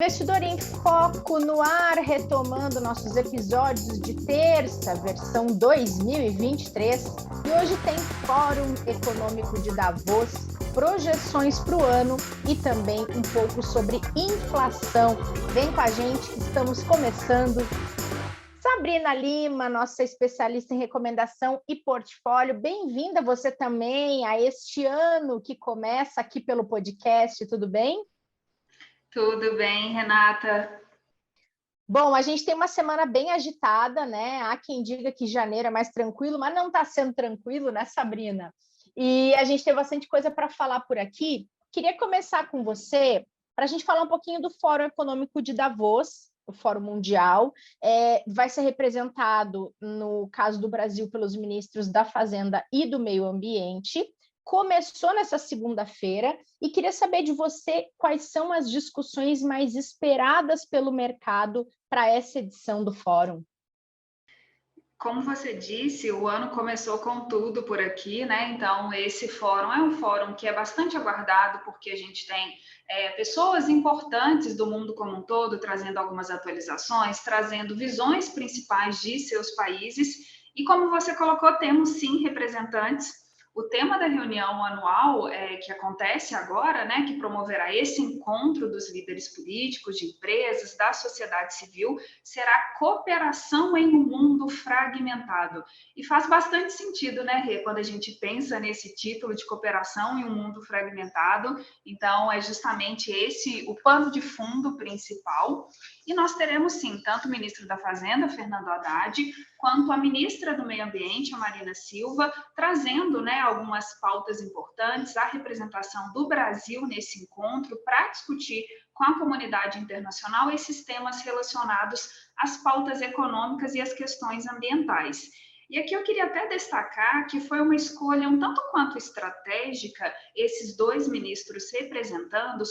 Investidor em Foco no ar, retomando nossos episódios de terça, versão 2023. E hoje tem Fórum Econômico de Davos, projeções para o ano e também um pouco sobre inflação. Vem com a gente que estamos começando. Sabrina Lima, nossa especialista em recomendação e portfólio, bem-vinda você também a este ano que começa aqui pelo podcast, tudo bem? Tudo bem, Renata? Bom, a gente tem uma semana bem agitada, né? Há quem diga que janeiro é mais tranquilo, mas não está sendo tranquilo, né, Sabrina? E a gente tem bastante coisa para falar por aqui. Queria começar com você para a gente falar um pouquinho do Fórum Econômico de Davos, o Fórum Mundial. Vai ser representado, no caso do Brasil, pelos ministros da Fazenda e do Meio Ambiente. Começou nessa segunda-feira e queria saber de você quais são as discussões mais esperadas pelo mercado para essa edição do Fórum. Como você disse, o ano começou com tudo por aqui, né? Então, esse fórum é um fórum que é bastante aguardado, porque a gente tem pessoas importantes do mundo como um todo trazendo algumas atualizações, trazendo visões principais de seus países. E como você colocou, temos sim representantes. O tema da reunião anual que acontece agora, né, que promoverá esse encontro dos líderes políticos, de empresas, da sociedade civil, será cooperação em um mundo fragmentado. E faz bastante sentido, né, Rê, quando a gente pensa nesse título de cooperação em um mundo fragmentado. Então, é justamente esse o pano de fundo principal. E nós teremos, sim, tanto o ministro da Fazenda, Fernando Haddad, quanto a ministra do Meio Ambiente, a Marina Silva, trazendo, né, algumas pautas importantes, a representação do Brasil nesse encontro para discutir com a comunidade internacional esses temas relacionados às pautas econômicas e às questões ambientais. E aqui eu queria até destacar que foi uma escolha um tanto quanto estratégica esses dois ministros representando,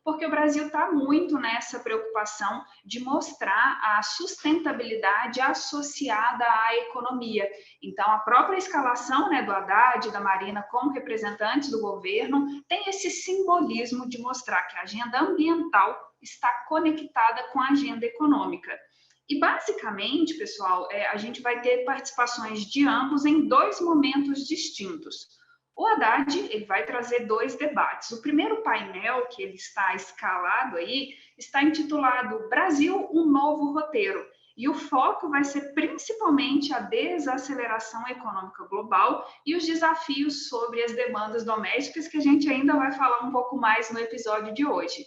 porque o Brasil está muito nessa preocupação de mostrar a sustentabilidade associada à economia. Então, a própria escalação, né, do Haddad e da Marina como representantes do governo tem esse simbolismo de mostrar que a agenda ambiental está conectada com a agenda econômica. E, basicamente, pessoal, a gente vai ter participações de ambos em dois momentos distintos. O Haddad ele vai trazer dois debates. O primeiro painel, que ele está escalado aí, está intitulado Brasil, um novo roteiro. E o foco vai ser principalmente a desaceleração econômica global e os desafios sobre as demandas domésticas, que a gente ainda vai falar um pouco mais no episódio de hoje.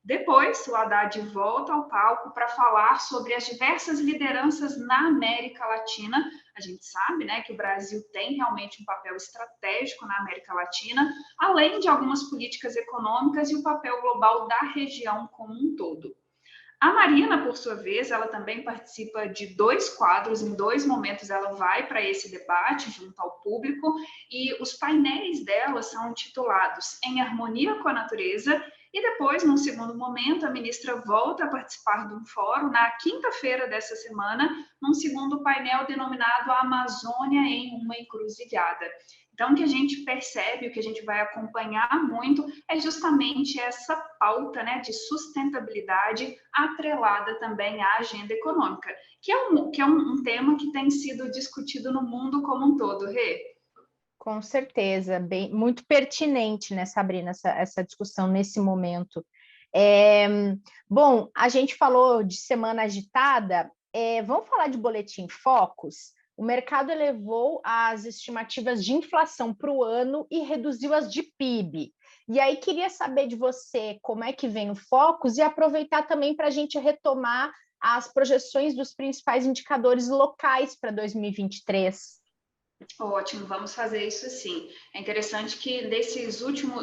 Depois, o Haddad volta ao palco para falar sobre as diversas lideranças na América Latina. A gente sabe, né, que o Brasil tem realmente um papel estratégico na América Latina, além de algumas políticas econômicas e o papel global da região como um todo. A Marina, por sua vez, ela também participa de dois quadros, em dois momentos ela vai para esse debate junto ao público e os painéis dela são intitulados Em Harmonia com a Natureza e depois, num segundo momento, a ministra volta a participar de um fórum na quinta-feira dessa semana, num segundo painel denominado A Amazônia em uma Encruzilhada. Então, o que a gente percebe, o que a gente vai acompanhar muito é justamente essa pauta, né, de sustentabilidade atrelada também à agenda econômica, que é um tema que tem sido discutido no mundo como um todo, Rê. Com certeza, muito pertinente, né, Sabrina, essa discussão nesse momento. Bom, a gente falou de semana agitada, vamos falar de boletim Focus? O mercado elevou as estimativas de inflação para o ano e reduziu as de PIB. E aí queria saber de você como é que vem o Focus e aproveitar também para a gente retomar as projeções dos principais indicadores locais para 2023. Ótimo, vamos fazer isso sim. É interessante que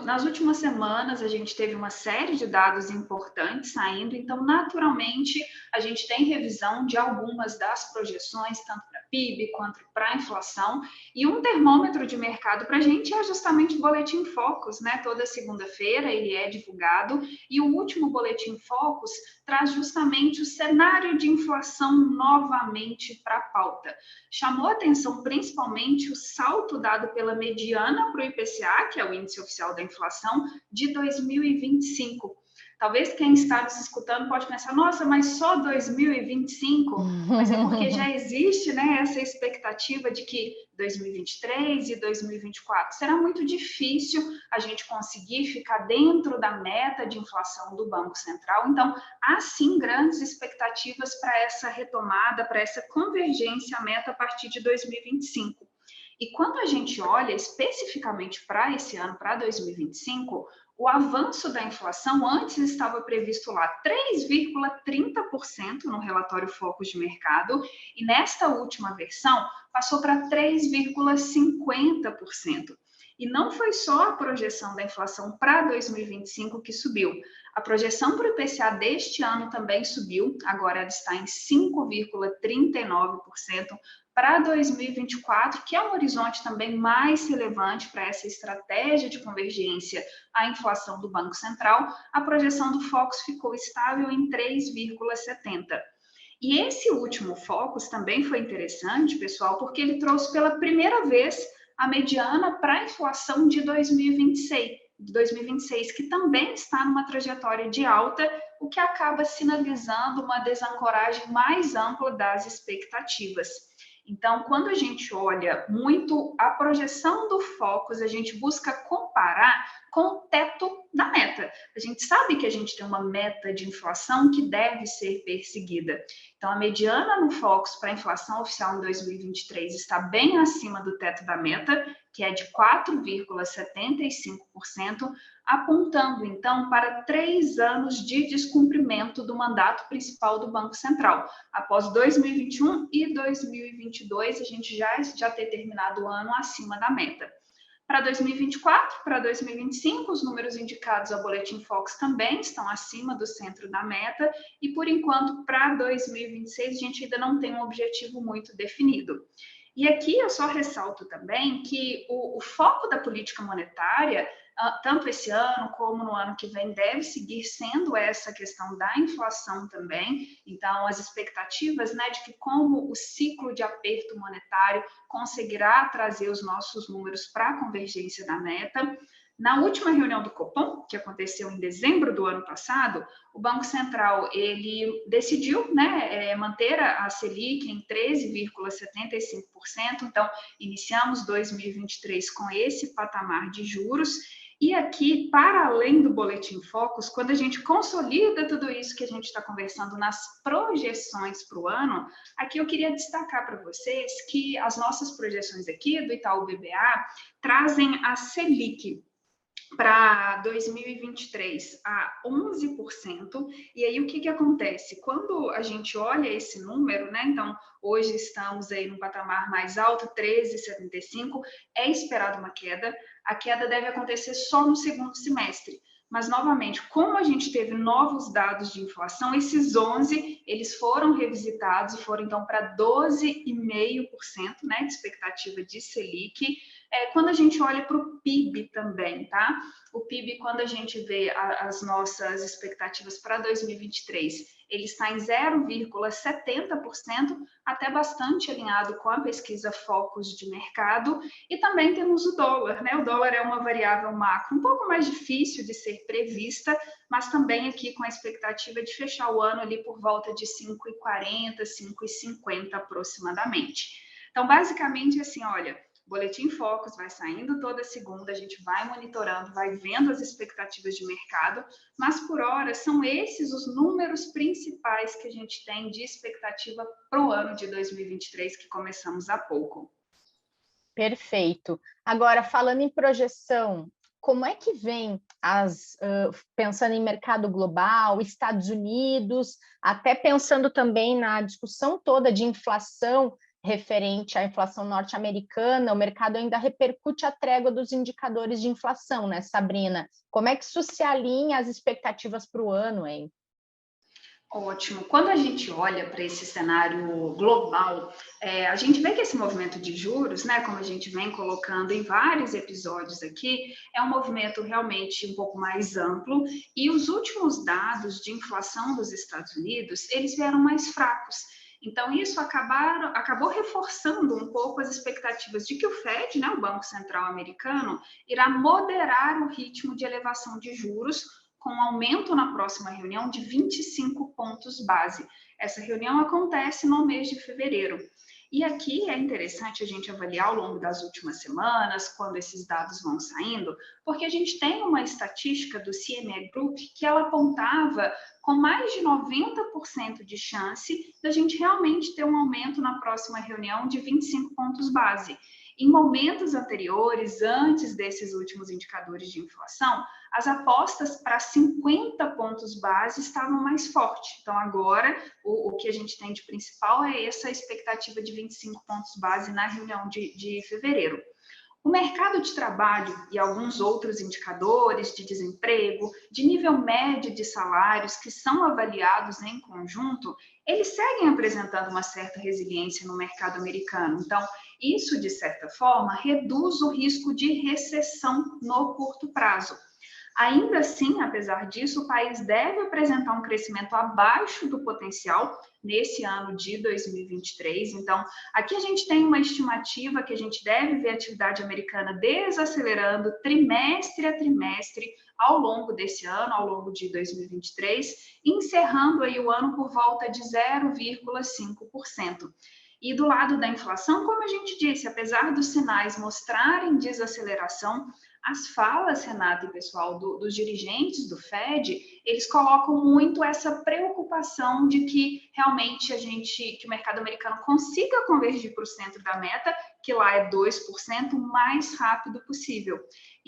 nas últimas semanas a gente teve uma série de dados importantes saindo, então naturalmente a gente tem revisão de algumas das projeções, tanto para PIB quanto para a inflação, e um termômetro de mercado para a gente é justamente o Boletim Focus, né? Toda segunda-feira ele é divulgado, e o último Boletim Focus traz justamente o cenário de inflação novamente para a pauta. Chamou atenção principalmente o salto dado pela mediana para o IPCA, que é o Índice Oficial da Inflação, de 2025. Talvez quem está nos escutando pode pensar, nossa, mas só 2025? Mas é porque já existe, né, essa expectativa de que 2023 e 2024 será muito difícil a gente conseguir ficar dentro da meta de inflação do Banco Central. Então, há sim grandes expectativas para essa retomada, para essa convergência à meta a partir de 2025. E quando a gente olha especificamente para esse ano, para 2025, o avanço da inflação antes estava previsto lá 3,30% no relatório Focus de Mercado, e nesta última versão passou para 3,50%. E não foi só a projeção da inflação para 2025 que subiu. A projeção para o IPCA deste ano também subiu, agora ela está em 5,39%. Para 2024, que é um horizonte também mais relevante para essa estratégia de convergência à inflação do Banco Central, a projeção do Focus ficou estável em 3,70%. E esse último Focus também foi interessante, pessoal, porque ele trouxe pela primeira vez a mediana para a inflação de 2026, que também está numa trajetória de alta, o que acaba sinalizando uma desancoragem mais ampla das expectativas. Então, quando a gente olha muito a projeção do Focus, a gente busca comparar com o teto da meta. A gente sabe que a gente tem uma meta de inflação que deve ser perseguida. Então, a mediana no Focus para a inflação oficial em 2023 está bem acima do teto da meta, que é de 4,75%, apontando, então, para 3 anos de descumprimento do mandato principal do Banco Central. Após 2021 e 2022, a gente já ter terminado o ano acima da meta. Para 2024, para 2025, os números indicados ao Boletim Focus também estão acima do centro da meta, e, por enquanto, para 2026, a gente ainda não tem um objetivo muito definido. E aqui eu só ressalto também que o foco da política monetária, tanto esse ano como no ano que vem, deve seguir sendo essa questão da inflação também. Então, as expectativas, né, de que como o ciclo de aperto monetário conseguirá trazer os nossos números para a convergência da meta. Na última reunião do Copom, que aconteceu em dezembro do ano passado, o Banco Central ele decidiu, né, manter a Selic em 13,75%. Então, iniciamos 2023 com esse patamar de juros. E aqui, para além do Boletim Focus, quando a gente consolida tudo isso que a gente está conversando nas projeções para o ano, aqui eu queria destacar para vocês que as nossas projeções aqui do Itaú BBA trazem a Selic para 2023 a 11%. E aí o que acontece? Quando a gente olha esse número, né? Então, hoje estamos aí no patamar mais alto, 13,75, é esperado uma queda. A queda deve acontecer só no segundo semestre. Mas, novamente, como a gente teve novos dados de inflação, esses 11, eles foram revisitados e foram, então, para 12,5%, né, de expectativa de Selic. Quando a gente olha para o PIB também, tá? O PIB, quando a gente vê as nossas expectativas para 2023, ele está em 0,70%, até bastante alinhado com a pesquisa Focus de mercado. E também temos o dólar, né? O dólar é uma variável macro um pouco mais difícil de ser prevista, mas também aqui com a expectativa de fechar o ano ali por volta de 5,40, 5,50 aproximadamente. Então, basicamente, assim, olha, o Boletim Focus vai saindo toda segunda, a gente vai monitorando, vai vendo as expectativas de mercado, mas por hora são esses os números principais que a gente tem de expectativa para o ano de 2023, que começamos há pouco. Perfeito. Agora, falando em projeção, como é que vem pensando em mercado global, Estados Unidos, até pensando também na discussão toda de inflação referente à inflação norte-americana, o mercado ainda repercute a trégua dos indicadores de inflação, né, Sabrina? Como é que isso se alinha às expectativas para o ano, hein? Ótimo. Quando a gente olha para esse cenário global, a gente vê que esse movimento de juros, né, como a gente vem colocando em vários episódios aqui, é um movimento realmente um pouco mais amplo, e os últimos dados de inflação dos Estados Unidos, eles vieram mais fracos. Então, isso acabou reforçando um pouco as expectativas de que o Fed, né, o Banco Central americano, irá moderar o ritmo de elevação de juros, com aumento na próxima reunião de 25 pontos base. Essa reunião acontece no mês de fevereiro. E aqui é interessante a gente avaliar ao longo das últimas semanas, quando esses dados vão saindo, porque a gente tem uma estatística do CME Group que ela apontava com mais de 90% de chance da gente realmente ter um aumento na próxima reunião de 25 pontos base. Em momentos anteriores, antes desses últimos indicadores de inflação, as apostas para 50 pontos base estavam mais fortes. Então, agora, o que a gente tem de principal é essa expectativa de 25 pontos base na reunião de fevereiro. O mercado de trabalho e alguns outros indicadores de desemprego, de nível médio de salários que são avaliados em conjunto, eles seguem apresentando uma certa resiliência no mercado americano. Então, isso, de certa forma, reduz o risco de recessão no curto prazo. Ainda assim, apesar disso, o país deve apresentar um crescimento abaixo do potencial nesse ano de 2023. Então, aqui a gente tem uma estimativa que a gente deve ver a atividade americana desacelerando trimestre a trimestre ao longo desse ano, ao longo de 2023, encerrando aí o ano por volta de 0,5%. E do lado da inflação, como a gente disse, apesar dos sinais mostrarem desaceleração, as falas, Renata e pessoal, dos dirigentes do Fed, eles colocam muito essa preocupação de que realmente que o mercado americano consiga convergir para o centro da meta, que lá é 2%, o mais rápido possível.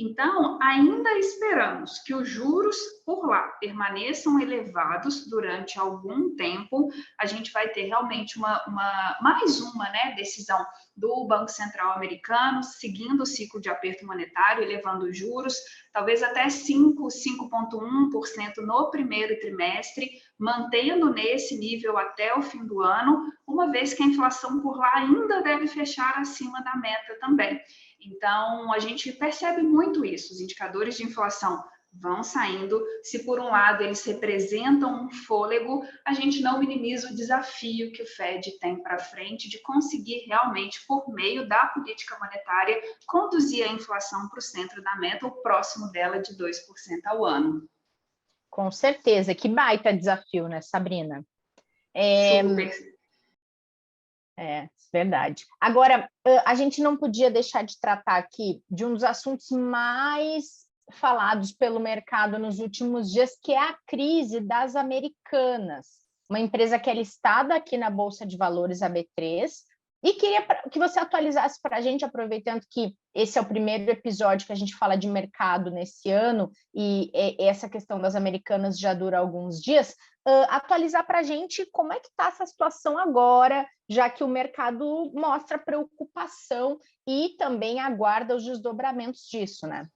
Então, ainda esperamos que os juros por lá permaneçam elevados durante algum tempo. A gente vai ter realmente mais uma decisão do Banco Central americano, seguindo o ciclo de aperto monetário, elevando os juros, talvez até 5,1% no primeiro trimestre, mantendo nesse nível até o fim do ano, uma vez que a inflação por lá ainda deve fechar acima da meta também. Então, a gente percebe muito isso, os indicadores de inflação vão saindo. Se por um lado eles representam um fôlego, a gente não minimiza o desafio que o Fed tem para frente de conseguir realmente, por meio da política monetária, conduzir a inflação para o centro da meta, ou próximo dela de 2% ao ano. Com certeza, que baita desafio, né, Sabrina? Super. Verdade. Agora, a gente não podia deixar de tratar aqui de um dos assuntos mais falados pelo mercado nos últimos dias, que é a crise das Americanas, uma empresa que é listada aqui na Bolsa de Valores, a B3, e queria que você atualizasse para a gente, aproveitando que esse é o primeiro episódio que a gente fala de mercado nesse ano, e essa questão das Americanas já dura alguns dias, atualizar para a gente como é que está essa situação agora, já que o mercado mostra preocupação e também aguarda os desdobramentos disso, né?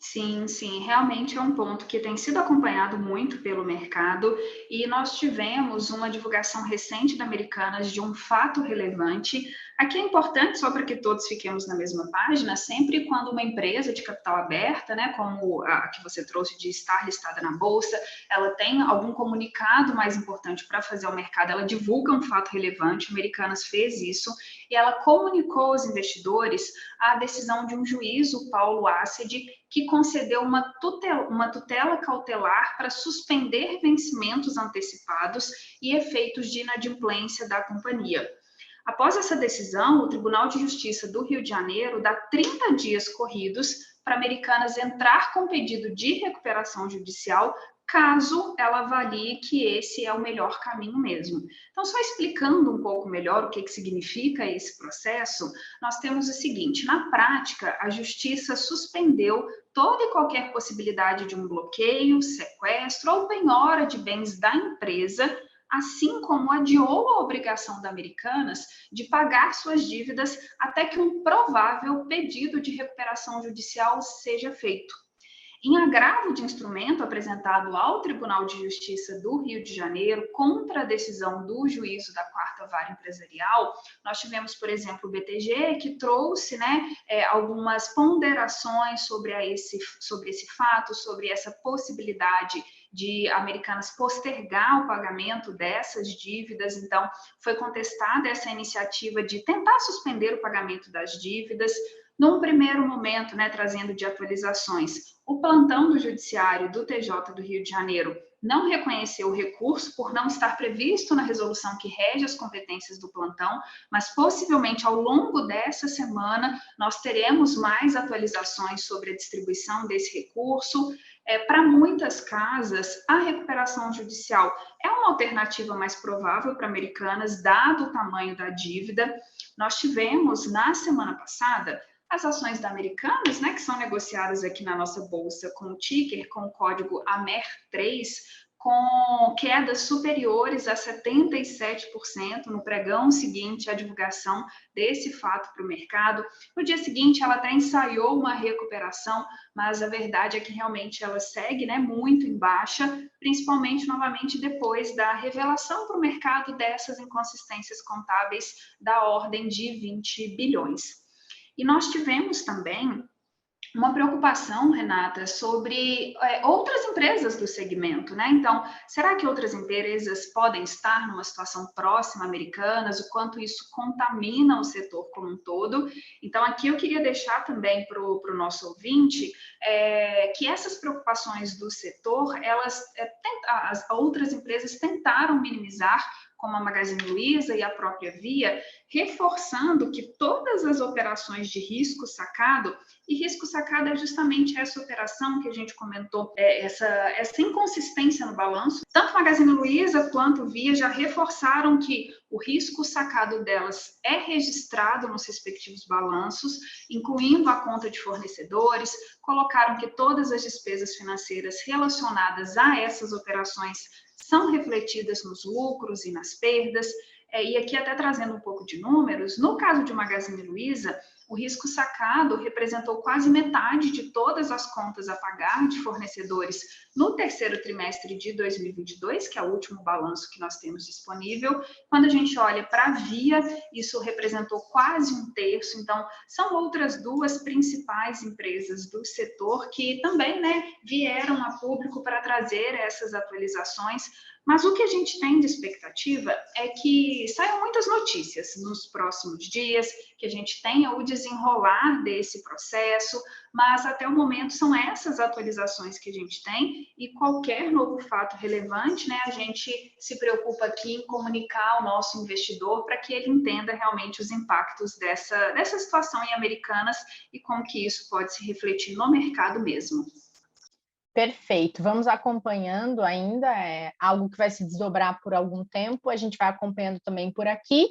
Sim, realmente é um ponto que tem sido acompanhado muito pelo mercado, e nós tivemos uma divulgação recente da Americanas de um fato relevante. Aqui é importante, só para que todos fiquemos na mesma página, sempre quando uma empresa de capital aberta, como a que você trouxe de estar listada na Bolsa, ela tem algum comunicado mais importante para fazer ao mercado, ela divulga um fato relevante. A Americanas fez isso, e ela comunicou aos investidores a decisão de um juiz, o Paulo Assed, que concedeu uma tutela cautelar para suspender vencimentos antecipados e efeitos de inadimplência da companhia. Após essa decisão, o Tribunal de Justiça do Rio de Janeiro dá 30 dias corridos para Americanas entrar com pedido de recuperação judicial, caso ela avalie que esse é o melhor caminho mesmo. Então, só explicando um pouco melhor o que significa esse processo, nós temos o seguinte: na prática, a Justiça suspendeu toda e qualquer possibilidade de um bloqueio, sequestro ou penhora de bens da empresa, assim como adiou a obrigação da Americanas de pagar suas dívidas até que um provável pedido de recuperação judicial seja feito. Em agravo de instrumento apresentado ao Tribunal de Justiça do Rio de Janeiro contra a decisão do juízo da Quarta Vara Empresarial, nós tivemos, por exemplo, o BTG, que trouxe algumas ponderações sobre esse fato, sobre essa possibilidade de Americanas postergar o pagamento dessas dívidas. Então, foi contestada essa iniciativa de tentar suspender o pagamento das dívidas. Num primeiro momento, né, trazendo de atualizações, o plantão do Judiciário do TJ do Rio de Janeiro não reconheceu o recurso por não estar previsto na resolução que rege as competências do plantão, mas possivelmente ao longo dessa semana nós teremos mais atualizações sobre a distribuição desse recurso. Para muitas casas, a recuperação judicial é uma alternativa mais provável para Americanas, dado o tamanho da dívida. Nós tivemos, na semana passada, as ações da Americanas, né, que são negociadas aqui na nossa bolsa com o ticker, com o código AMER3, com quedas superiores a 77% no pregão seguinte à divulgação desse fato para o mercado. No dia seguinte, ela até ensaiou uma recuperação, mas a verdade é que realmente ela segue, né, muito em baixa, principalmente, novamente, depois da revelação para o mercado dessas inconsistências contábeis da ordem de 20 bilhões. E nós tivemos também uma preocupação, Renata, sobre outras empresas do segmento, né? Então, será que outras empresas podem estar numa situação próxima a Americanas? O quanto isso contamina o setor como um todo? Então, aqui eu queria deixar também para o nosso ouvinte que essas preocupações do setor, as outras empresas tentaram minimizar, como a Magazine Luiza e a própria Via, reforçando que todas as operações de risco sacado, e risco sacado é justamente essa operação que a gente comentou, essa inconsistência no balanço. Tanto Magazine Luiza quanto Via já reforçaram que o risco sacado delas é registrado nos respectivos balanços, incluindo a conta de fornecedores, colocaram que todas as despesas financeiras relacionadas a essas operações são refletidas nos lucros e nas perdas. E aqui até trazendo um pouco de números, no caso de Magazine Luiza, o risco sacado representou quase metade de todas as contas a pagar de fornecedores no terceiro trimestre de 2022, que é o último balanço que nós temos disponível. Quando a gente olha para a Via, isso representou quase um terço. Então, são outras duas principais empresas do setor que também, né, vieram a público para trazer essas atualizações. Mas o que a gente tem de expectativa é que saiam muitas notícias nos próximos dias, que a gente tenha o desenrolar desse processo, mas até o momento são essas atualizações que a gente tem, e qualquer novo fato relevante, né, a gente se preocupa aqui em comunicar ao nosso investidor para que ele entenda realmente os impactos dessa situação em Americanas e como que isso pode se refletir no mercado mesmo. Perfeito, vamos acompanhando ainda, é algo que vai se desdobrar por algum tempo, a gente vai acompanhando também por aqui.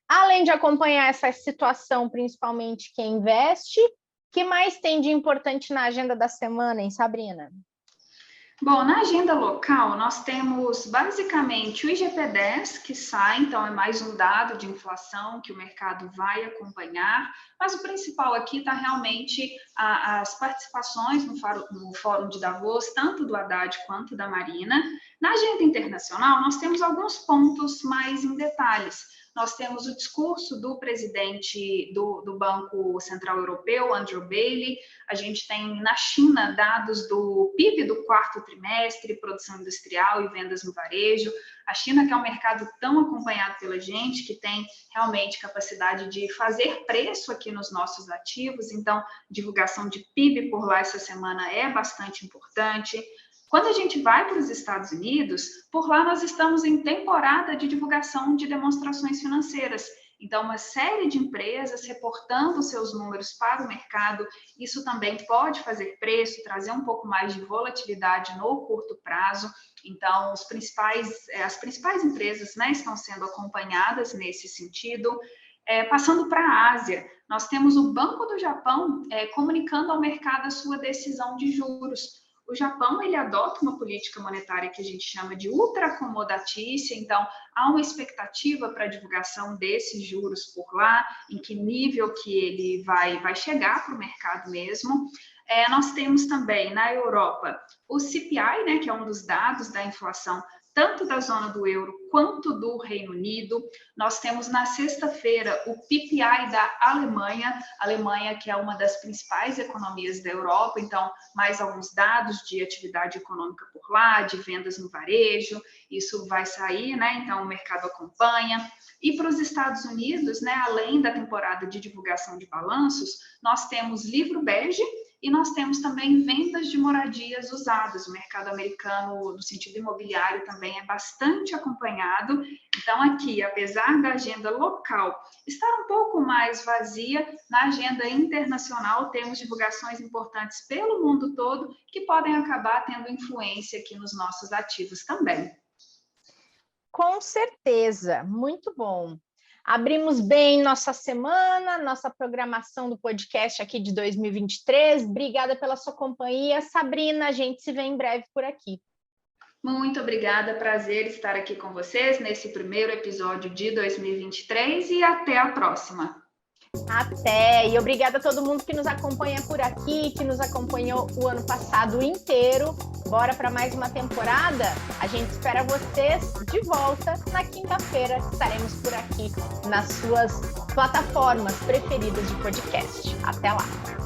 Além de acompanhar essa situação, principalmente quem investe, o que mais tem de importante na agenda da semana, hein, Sabrina? Bom, na agenda local, nós temos basicamente o IGP-10 que sai, então é mais um dado de inflação que o mercado vai acompanhar, mas o principal aqui está realmente as participações no Fórum de Davos, tanto do Haddad quanto da Marina. Na agenda internacional, nós temos alguns pontos mais em detalhes. Nós temos o discurso do presidente do Banco Central Europeu, Andrew Bailey. A gente tem na China dados do PIB do quarto trimestre, produção industrial e vendas no varejo. A China, que é um mercado tão acompanhado pela gente, que tem realmente capacidade de fazer preço aqui nos nossos ativos. Então, divulgação de PIB por lá essa semana é bastante importante. Quando a gente vai para os Estados Unidos, por lá nós estamos em temporada de divulgação de demonstrações financeiras. Então, uma série de empresas reportando seus números para o mercado, isso também pode fazer preço, trazer um pouco mais de volatilidade no curto prazo. Então, as principais empresas, né, estão sendo acompanhadas nesse sentido. Passando para a Ásia, nós temos o Banco do Japão comunicando ao mercado a sua decisão de juros. O Japão, ele adota uma política monetária que a gente chama de ultracomodatícia, então há uma expectativa para a divulgação desses juros por lá, em que nível que ele vai chegar para o mercado mesmo. Nós temos também na Europa o CPI, né, que é um dos dados da inflação, tanto da zona do euro quanto do Reino Unido. Nós temos na sexta-feira o PPI da Alemanha, que é uma das principais economias da Europa, então mais alguns dados de atividade econômica por lá, de vendas no varejo, isso vai sair, né? Então o mercado acompanha. E para os Estados Unidos, né, além da temporada de divulgação de balanços, nós temos livro bege, e nós temos também vendas de moradias usadas. O mercado americano, no sentido imobiliário, também é bastante acompanhado. Então, aqui, apesar da agenda local estar um pouco mais vazia, na agenda internacional temos divulgações importantes pelo mundo todo que podem acabar tendo influência aqui nos nossos ativos também. Com certeza, muito bom. Abrimos bem nossa semana, nossa programação do podcast aqui de 2023. Obrigada pela sua companhia, Sabrina. A gente se vê em breve por aqui. Muito obrigada, prazer estar aqui com vocês nesse primeiro episódio de 2023 e até a próxima. Até! E obrigada a todo mundo que nos acompanha por aqui, que nos acompanhou o ano passado inteiro. Bora para mais uma temporada? A gente espera vocês de volta na quinta-feira. Estaremos por aqui nas suas plataformas preferidas de podcast. Até lá!